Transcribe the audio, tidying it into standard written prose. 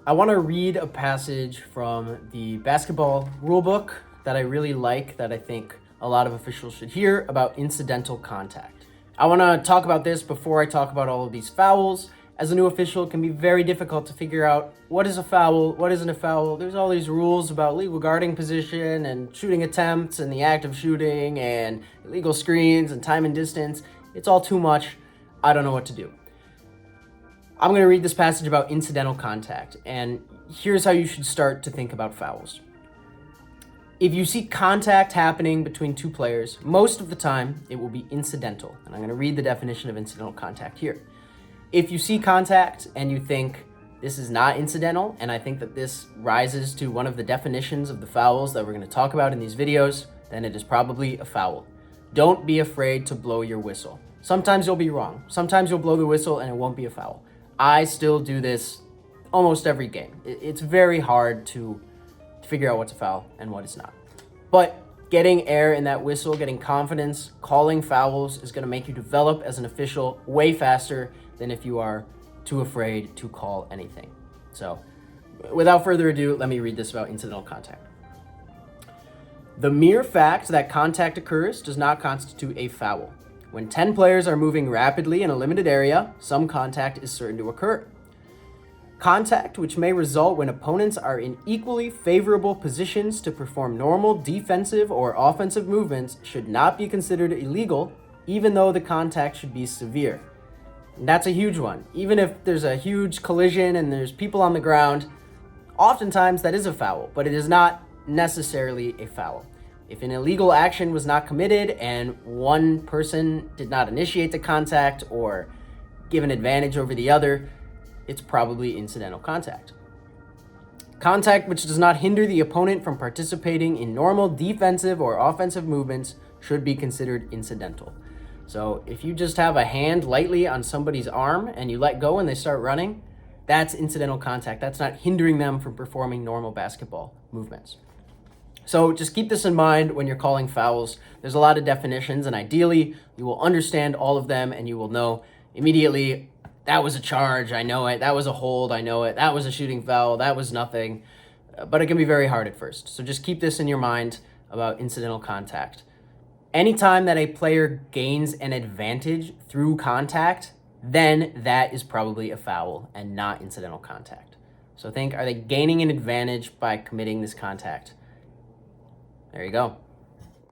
I want to read a passage from the basketball rulebook that I really like, that I think a lot of officials should hear, about incidental contact. I want to talk about this before I talk about all of these fouls. As a new official, it can be very difficult to figure out what is a foul, what isn't a foul. There's all these rules about legal guarding position and shooting attempts and the act of shooting and illegal screens and time and distance. It's all too much. I don't know what to do. I'm going to read this passage about incidental contact, and here's how you should start to think about fouls. If you see contact happening between two players, most of the time it will be incidental. And I'm going to read the definition of incidental contact here. If you see contact and you think this is not incidental, and I think that this rises to one of the definitions of the fouls that we're going to talk about in these videos, then it is probably a foul. Don't be afraid to blow your whistle. Sometimes you'll be wrong. Sometimes you'll blow the whistle and it won't be a foul. I still do this almost every game. It's very hard to figure out what's a foul and what is not. But getting air in that whistle, getting confidence, calling fouls is going to make you develop as an official way faster than if you are too afraid to call anything. So without further ado, let me read this about incidental contact. The mere fact that contact occurs does not constitute a foul. When 10 players are moving rapidly in a limited area, some contact is certain to occur. Contact, which may result when opponents are in equally favorable positions to perform normal defensive or offensive movements, should not be considered illegal, even though the contact should be severe. And that's a huge one. Even if there's a huge collision and there's people on the ground, oftentimes that is a foul, but it is not necessarily a foul. If an illegal action was not committed and one person did not initiate the contact or give an advantage over the other, it's probably incidental contact. Contact which does not hinder the opponent from participating in normal defensive or offensive movements should be considered incidental. So if you just have a hand lightly on somebody's arm and you let go and they start running, that's incidental contact. That's not hindering them from performing normal basketball movements. So just keep this in mind when you're calling fouls. There's a lot of definitions, and ideally you will understand all of them and you will know immediately, that was a charge, I know it. That was a hold, I know it. That was a shooting foul, that was nothing. But it can be very hard at first. So just keep this in your mind about incidental contact. Anytime that a player gains an advantage through contact, then that is probably a foul and not incidental contact. So think, are they gaining an advantage by committing this contact? There you go.